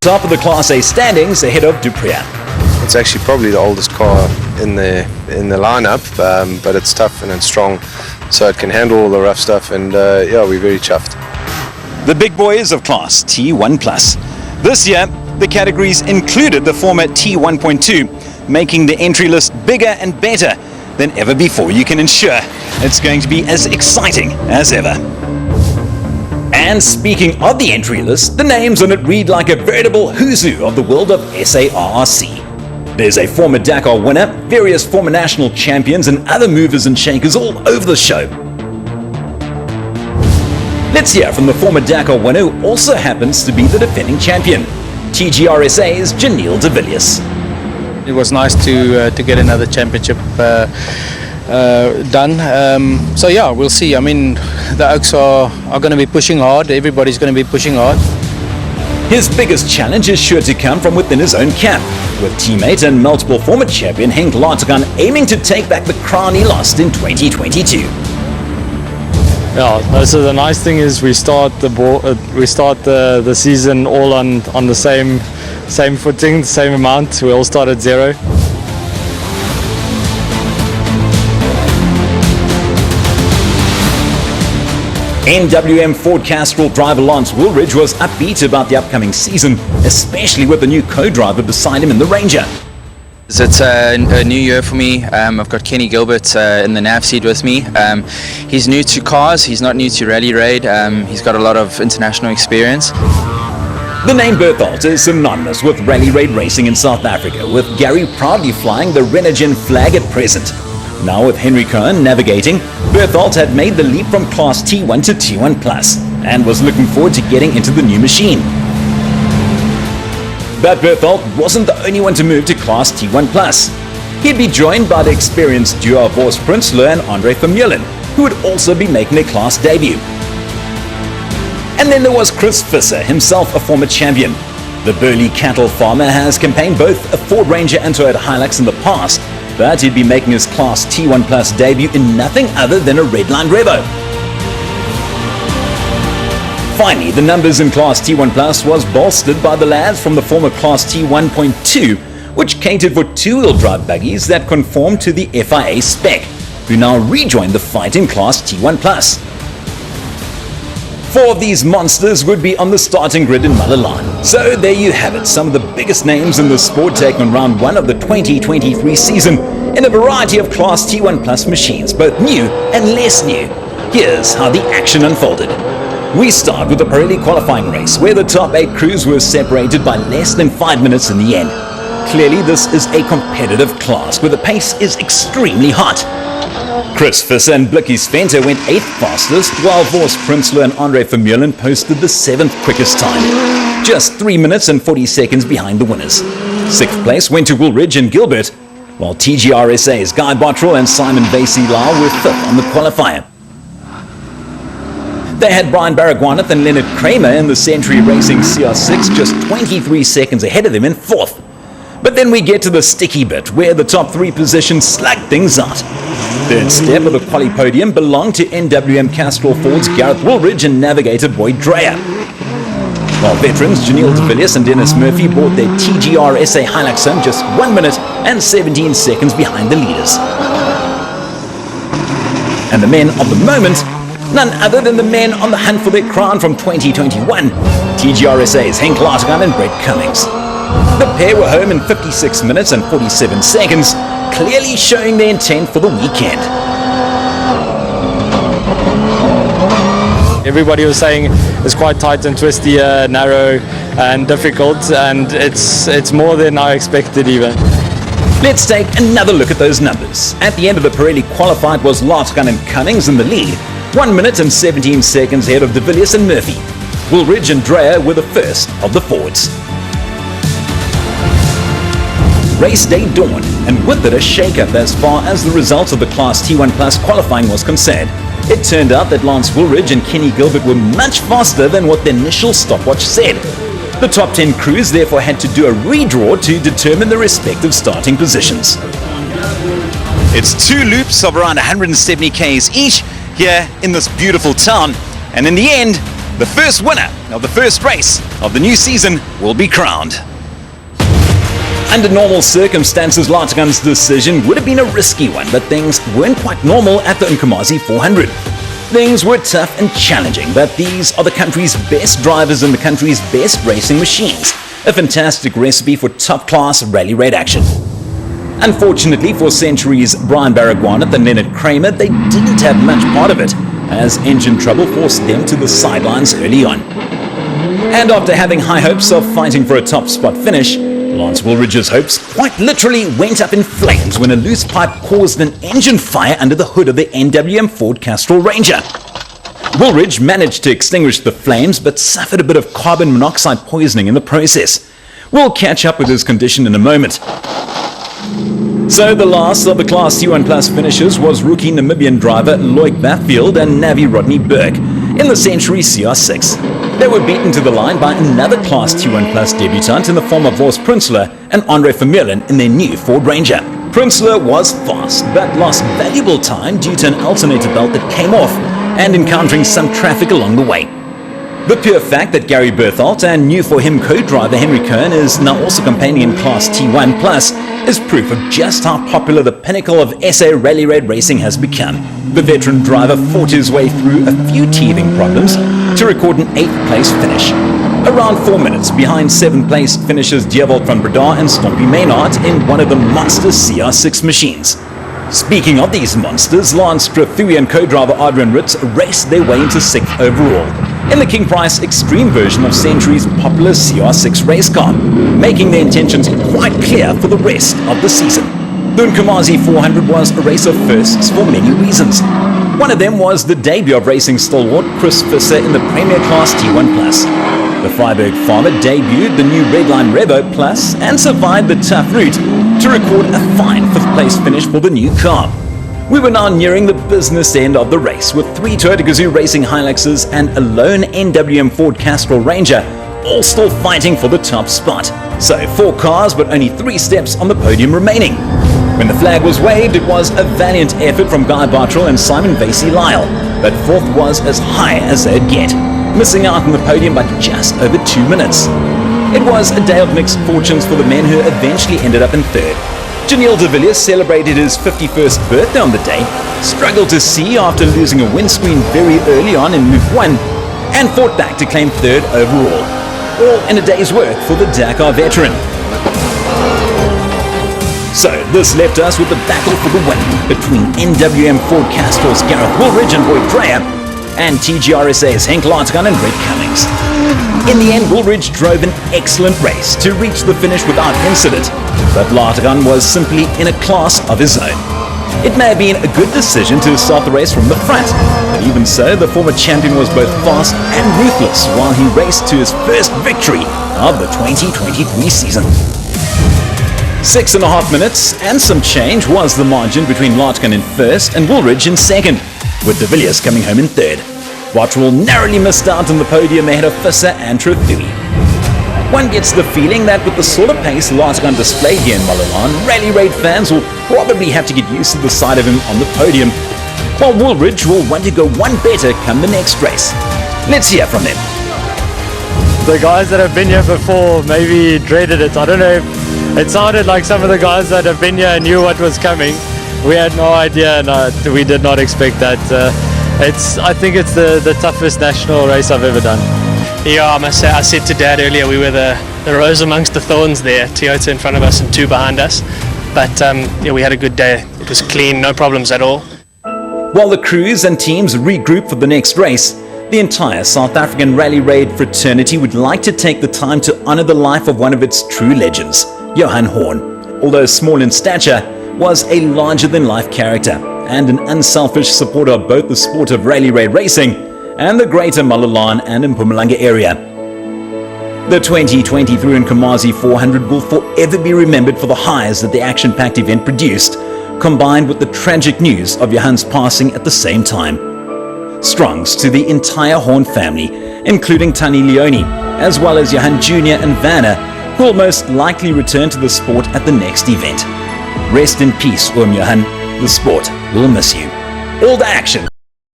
top of the Class A standings ahead of Dupree. It's actually probably the oldest car in the lineup, but it's tough and it's strong, so it can handle all the rough stuff, and yeah, we're very chuffed. The big boys of Class T1+. This year, the categories included the former T1.2, making the entry list bigger and better than ever before. You can ensure it's going to be as exciting as ever. And speaking of the entry list, the names on it read like a veritable who's who of the world of SARRC. There's a former Dakar winner, various former national champions, and other movers and shakers all over the show. Let's hear from the former Dakar winner, who also happens to be the defending champion, TGRSA's Janelle de Villiers. It was nice to get another championship done. So yeah, we'll see. I mean, the Oaks are going to be pushing hard. Everybody's going to be pushing hard. His biggest challenge is sure to come from within his own camp, with teammate and multiple former champion Henk Lategan aiming to take back the crown he lost in 2022. Yeah, so the nice thing is we start the season all on the same footing, same amount. We all start at zero. NWM Ford Castrol driver Lance Woolridge was upbeat about the upcoming season, especially with the new co-driver beside him in the Ranger. It's a new year for me. I've got Kenny Gilbert in the nav seat with me. He's new to cars, he's not new to rally raid. He's got a lot of international experience. The name Berthold is synonymous with rally raid racing in South Africa, with Gary proudly flying the Renogen flag at present. Now with Henry Cohen navigating, Berthold had made the leap from Class T1 to T1+, and was looking forward to getting into the new machine. But Berthold wasn't the only one to move to Class T1+. He'd be joined by the experienced duo of Horst Prinsloo and Andre Vermeulen, who would also be making their class debut. And then there was Chris Visser, himself a former champion. The burly cattle farmer has campaigned both a Ford Ranger and Toyota Hilux in the past, but he'd be making his Class T1+ debut in nothing other than a Redline Revo. Finally, the numbers in Class T1+ was bolstered by the lads from the former Class T1.2, which catered for two-wheel drive buggies that conformed to the FIA spec, who now rejoined the fight in Class T1+. Four of these monsters would be on the starting grid in Malalan. So there you have it, some of the biggest names in the sport taking on round one of the 2023 season in a variety of Class T1+ machines, both new and less new. Here's how the action unfolded. We start with the Pirelli qualifying race, where the top 8 crews were separated by less than 5 minutes in the end. Clearly this is a competitive class, where the pace is extremely hot. Chris Visser and Blicky Sventer went 8th fastest, while Horst Prinsloo and Andre Vermeulen posted the 7th quickest time, just 3 minutes and 40 seconds behind the winners. 6th place went to Woolridge and Gilbert, while TGRSA's Guy Bottrell and Simon Vasey-Lau were 5th on the qualifier. They had Brian Baragwanath and Leonard Kramer in the Century Racing CR6 just 23 seconds ahead of them in 4th. But then we get to the sticky bit, where the top 3 positions slug things out. Third step of the quali podium belonged to NWM Castrol Ford's Gareth Woolridge and navigator Boyd Dreyer, while veterans Janelle de Villiers and Dennis Murphy brought their TGRSA Hilux home just 1 minute and 17 seconds behind the leaders. And the men of the moment, none other than the men on the hunt for their crown from 2021, TGRSA's Henk Lategan and Brett Cummings. The pair were home in 56 minutes and 47 seconds, clearly showing their intent for the weekend. Everybody was saying it's quite tight and twisty, narrow and difficult, and it's more than I expected even. Let's take another look at those numbers. At the end of the Pirelli qualified was Lategan and Cummings in the lead, 1 minute and 17 seconds ahead of de Villiers and Murphy. Woolridge and Dreyer were the first of the Fords. Race day dawned, and with it a shake-up as far as the results of the Class T1+ qualifying was concerned. It turned out that Lance Woolridge and Kenny Gilbert were much faster than what the initial stopwatch said. The top 10 crews therefore had to do a redraw to determine the respective starting positions. It's 2 loops of around 170 k's each here in this beautiful town, and in the end, the first winner of the first race of the new season will be crowned. Under normal circumstances, Lartigan's decision would have been a risky one, but things weren't quite normal at the Nkomazi 400. Things were tough and challenging, but these are the country's best drivers and the country's best racing machines. A fantastic recipe for top-class rally raid action. Unfortunately for Century's Brian Baragwanath and Leonard Kramer, they didn't have much part of it, as engine trouble forced them to the sidelines early on. And after having high hopes of fighting for a top spot finish, Lance Woolridge's hopes quite literally went up in flames when a loose pipe caused an engine fire under the hood of the NWM Ford Castrol Ranger. Woolridge managed to extinguish the flames but suffered a bit of carbon monoxide poisoning in the process. We'll catch up with his condition in a moment. So the last of the Class T1 Plus finishers was rookie Namibian driver Loic Batfield and Navi Rodney Burke in the Century CR6. They were beaten to the line by another Class T1 Plus debutant in the form of Vos Prinsloo and Andre Vermeulen in their new Ford Ranger. Prinsloo was fast, but lost valuable time due to an alternator belt that came off and encountering some traffic along the way. The pure fact that Gary Berthold and new for him co-driver Henry Kern is now also campaigning in Class T1 Plus is proof of just how popular the pinnacle of SA Rally Raid racing has become. The veteran driver fought his way through a few teething problems to record an 8th place finish, around 4 minutes behind 7th place finishers Diewold van Breda and Stompie Maynard in one of the monster CR6 machines. Speaking of these monsters, Lance Strathui and co-driver Adrian Ritz raced their way into 6th overall in the King Price Extreme version of Century's popular CR6 race car, making their intentions quite clear for the rest of the season. The Nkomazi 400 was a race of firsts for many reasons. One of them was the debut of racing stalwart Chris Visser in the Premier Class T1 Plus. The Freiburg farmer debuted the new Redline Revo Plus and survived the tough route to record a fine 5th place finish for the new car. We were now nearing the business end of the race, with 3 Toyota Gazoo Racing Hiluxes and a lone NWM Ford Castrol Ranger, all still fighting for the top spot. So 4 cars, but only 3 steps on the podium remaining. When the flag was waved, it was a valiant effort from Guy Bartrell and Simon Vasey-Lyle, but 4th was as high as they'd get, missing out on the podium by just over 2 minutes. It was a day of mixed fortunes for the men who eventually ended up in 3rd. Janelle de Villiers celebrated his 51st birthday on the day, struggled to see after losing a windscreen very early on in Move 1, and fought back to claim 3rd overall. All in a day's work for the Dakar veteran. So this left us with the battle for the win between NWM Ford Castrol's Gareth Woolridge and Boyd Dreyer and TGRSA's Henk Lartigan and Red Cummings. In the end, Woolridge drove an excellent race to reach the finish without incident, but Lartigan was simply in a class of his own. It may have been a good decision to start the race from the front, but even so, the former champion was both fast and ruthless while he raced to his first victory of the 2023 season. 6.5 minutes and some change was the margin between Lartigan in 1st and Woolridge in 2nd, with de Villiers coming home in 3rd. Bartrell narrowly missed out on the podium ahead of Visser and Strathui. One gets the feeling that with the sort of pace Lartigan displayed here in Malalan, Rally Raid fans will probably have to get used to the sight of him on the podium, while Woolridge will want to go one better come the next race. Let's hear from them. The guys that have been here before maybe dreaded it. I don't know, it sounded like some of the guys that have been here knew what was coming. We had no idea, and we did not expect that. I think it's the toughest national race I've ever done. Yeah, I must say, I said to Dad earlier, we were the rose amongst the thorns there. Toyota in front of us and 2 behind us. But yeah, we had a good day. It was clean, no problems at all. While the crews and teams regroup for the next race, the entire South African Rally Raid fraternity would like to take the time to honor the life of one of its true legends, Johan Horn. Although small in stature, was a larger-than-life character and an unselfish supporter of both the sport of Rally Raid racing and the greater Malalan and Mpumalanga area. The 2023 Nkomazi 400 will forever be remembered for the highs that the action-packed event produced, combined with the tragic news of Johan's passing at the same time. Strongs to the entire Horn family, including Tani Leone, as well as Johan Jr. and Vanna, who will most likely return to the sport at the next event. Rest in peace, Johan. The sport will miss you. All the action